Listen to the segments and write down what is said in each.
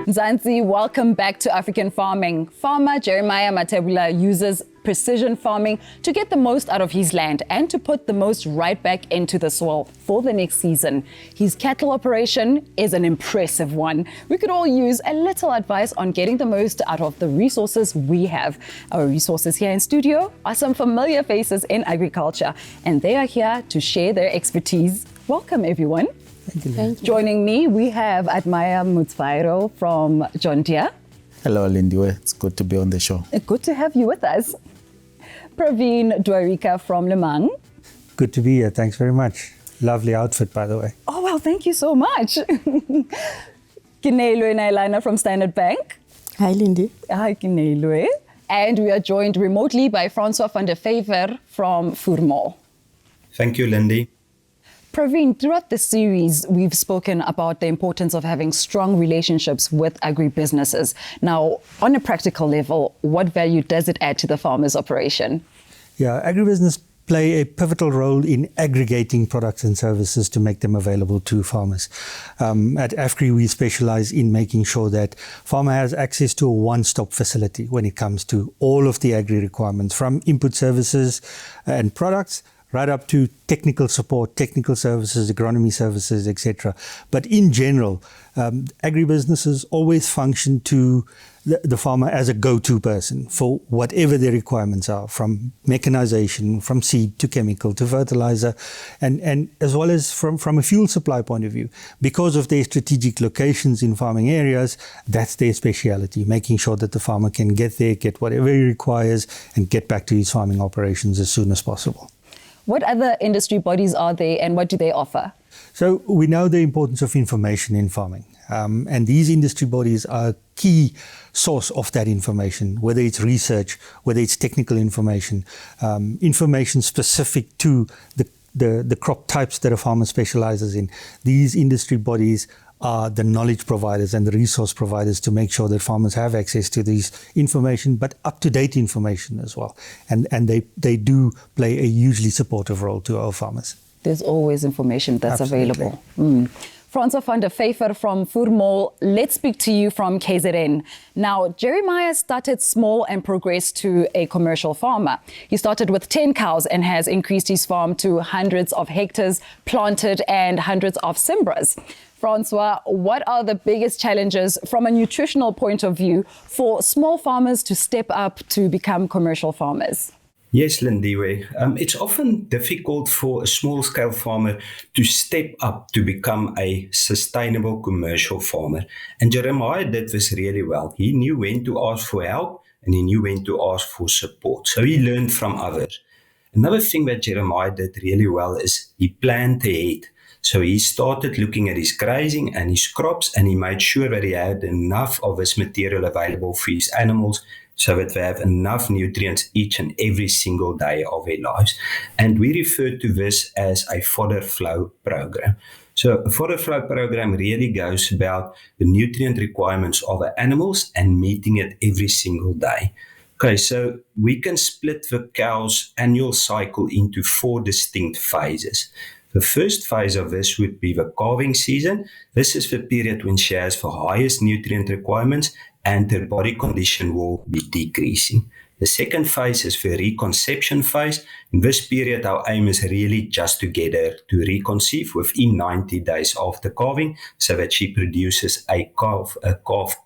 Zanzi, welcome back to African Farming. Farmer Jeremia Mathebula uses precision farming to get the most out of his land and to put the most right back into the soil for the next season. His cattle operation is an impressive one. We could all use a little advice on getting the most out of the resources we have. Our resources here in studio are some familiar faces in agriculture, and they are here to share their expertise. Welcome, everyone. Thank you. Joining me, we have Mutsvairo from John Deere. Hello, Lindiwe. It's good to be on the show. Good to have you with us. Praveen Dwarika from Lemang. Good to be here. Thanks very much. Lovely outfit, by the way. Oh, well, thank you so much. Keneilwe Nailana from Standard Bank. Hi, Lindy. Hi, Keneilwe. And we are joined remotely by Francois van der Vyver from Voermol. Thank you, Lindy. Praveen, throughout this series, we've spoken about the importance of having strong relationships with agribusinesses. Now, on a practical level, what value does it add to the farmer's operation? Yeah, agribusiness play a pivotal role in aggregating products and services to make them available to farmers. At AFGRI, we specialize in making sure that farmer has access to a one-stop facility when it comes to all of the agri requirements, from input services and products right up to technical support, technical services, agronomy services, etc. But in general, agribusinesses always function to the farmer as a go-to person for whatever their requirements are, from mechanization, from seed to chemical to fertilizer, and as well as from a fuel supply point of view. Because of their strategic locations in farming areas, that's their speciality, making sure that the farmer can get there, get whatever he requires, and get back to his farming operations as soon as possible. What other industry bodies are there and what do they offer? So we know the importance of information in farming. And these industry bodies are a key source of that information, whether it's research, whether it's technical information, information specific to the crop types that a farmer specializes in. These industry bodies are the knowledge providers and the resource providers to make sure that farmers have access to these information, but up-to-date information as well. And they do play a hugely supportive role to our farmers. There's always information that's Absolutely. available. Francois van der Vyver from Voermol, let's speak to you from KZN. Now, Jeremia started small and progressed to a commercial farmer. He started with 10 cows and has increased his farm to hundreds of hectares planted and hundreds of Simbras. Francois, what are the biggest challenges from a nutritional point of view for small farmers to step up to become commercial farmers? Yes, Lindiwe. It's often difficult for a small-scale farmer to step up to become a sustainable commercial farmer. And Jeremiah did this really well. He knew when to ask for help and he knew when to ask for support. So he learned from others. Another thing that Jeremiah did really well is he planned ahead. So he started looking at his grazing and his crops, and he made sure that he had enough of his material available for his animals so that they have enough nutrients each and every single day of their lives. And we refer to this as a fodder flow program. So a fodder flow program really goes about the nutrient requirements of the animals and meeting it every single day. Okay, so we can split the cow's annual cycle into 4 distinct phases. The first phase of this would be the calving season. This is the period when she has the highest nutrient requirements and her body condition will be decreasing. The second phase is the reconception phase. In this period, our aim is really just to get her to reconceive within 90 days after calving so that she produces a calf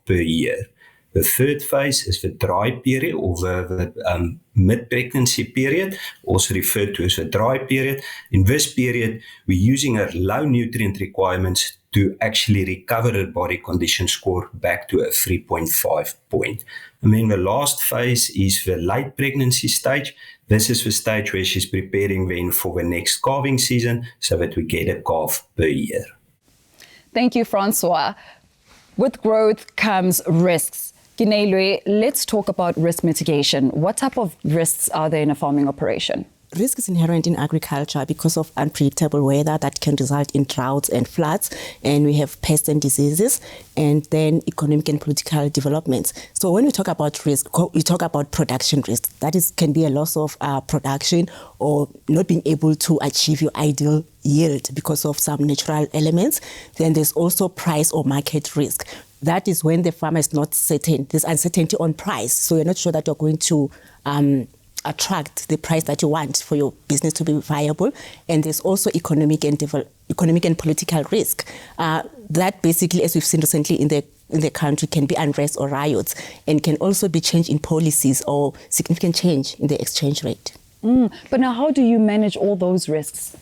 per year. The third phase is the dry period or the mid-pregnancy period, also referred to as the dry period. In this period, we're using her low nutrient requirements to actually recover her body condition score back to a 3.5 point. And then the last phase is the late pregnancy stage. This is the stage where she's preparing then for the next calving season so that we get a calf per year. Thank you, Francois. With growth comes risks. Keneilwe, let's talk about risk mitigation. What type of risks are there in a farming operation? Risk is inherent in agriculture because of unpredictable weather that can result in droughts and floods, and we have pests and diseases, and then economic and political developments. So when we talk about risk, we talk about production risk. That can be a loss of production or not being able to achieve your ideal yield because of some natural elements. Then there's also price or market risk. that is when the farmer is not certain. There's uncertainty on price. So you're not sure that you're going to attract the price that you want for your business to be viable. And there's also economic and political risk. That basically, as we've seen recently in the country, can be unrest or riots, and can also be change in policies or significant change in the exchange rate. But now, how do you manage all those risks?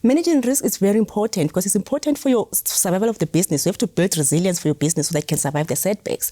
Managing risk is very important because it's important for your survival of the business. You have to build resilience for your business so that it can survive the setbacks.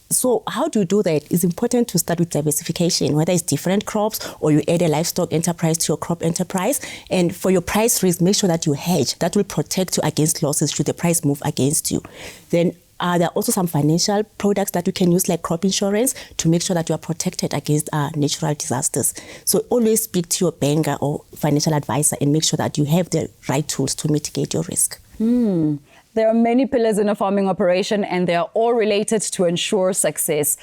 So how do you do that? It's important to start with diversification, whether it's different crops or you add a livestock enterprise to your crop enterprise. And for your price risk, make sure that you hedge. That will protect you against losses should the price move against you. Then there are also some financial products that you can use, like crop insurance, to make sure that you are protected against natural disasters. So always speak to your banker or financial advisor and make sure that you have the right tools to mitigate your risk. There are many pillars in a farming operation, and they are all related to ensure success.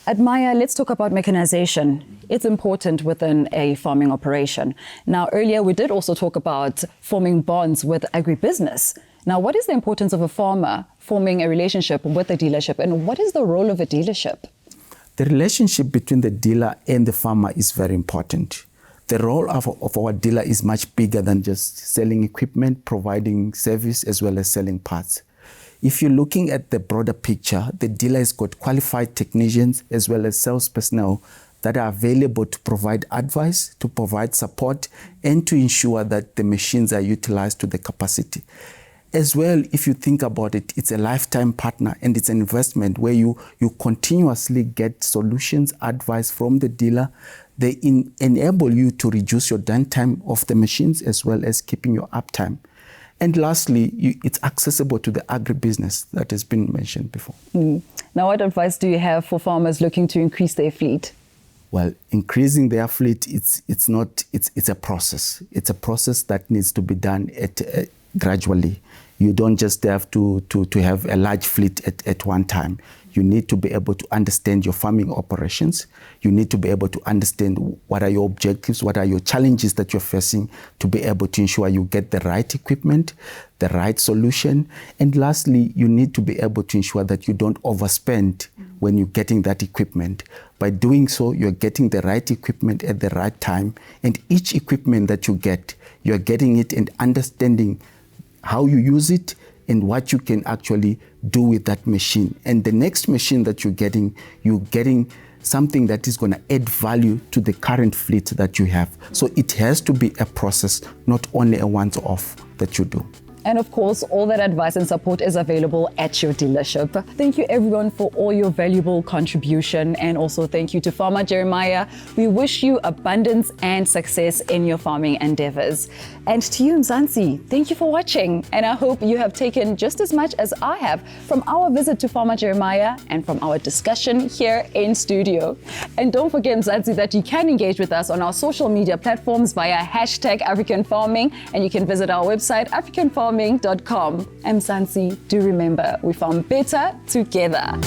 Admire, let's talk about mechanization. It's important within a farming operation. Now, earlier we did also talk about forming bonds with agribusiness. Now, what is the importance of a farmer forming a relationship with a dealership, and what is the role of a dealership? The relationship between the dealer and the farmer is very important. The role of our dealer is much bigger than just selling equipment, providing service, as well as selling parts. If you're looking at the broader picture, the dealer has got qualified technicians as well as sales personnel that are available to provide advice, to provide support, and to ensure that the machines are utilized to the capacity. As well, if you think about it, it's a lifetime partner and it's an investment where you continuously get solutions, advice from the dealer. They enable you to reduce your downtime of the machines as well as keeping your uptime. And lastly, it's accessible to the agribusiness that has been mentioned before. Now, what advice do you have for farmers looking to increase their fleet? Well, increasing their fleet, it's a process. It's a process that needs to be done gradually. You don't just have to have a large fleet at one time. You need to be able to understand your farming operations. You need to be able to understand what are your objectives, what are your challenges that you're facing, to be able to ensure you get the right equipment, the right solution. And lastly, you need to be able to ensure that you don't overspend when you're getting that equipment. By doing so, you're getting the right equipment at the right time. And each equipment that you get, you're getting it and understanding how you use it and what you can actually do with that machine. And the next machine that you're getting something that is going to add value to the current fleet that you have. So it has to be a process, not only a once-off that you do. And of course, all that advice and support is available at your dealership. Thank you everyone for all your valuable contribution, and also thank you to Farmer Jeremiah. We wish you abundance and success in your farming endeavors. And to you, Mzansi, thank you for watching. And I hope you have taken just as much as I have from our visit to Farmer Jeremiah and from our discussion here in studio. And don't forget, Mzansi, that you can engage with us on our social media platforms via #AfricanFarming, and you can visit our website, africanfarming.com. And Mzansi, do remember, we farm better together.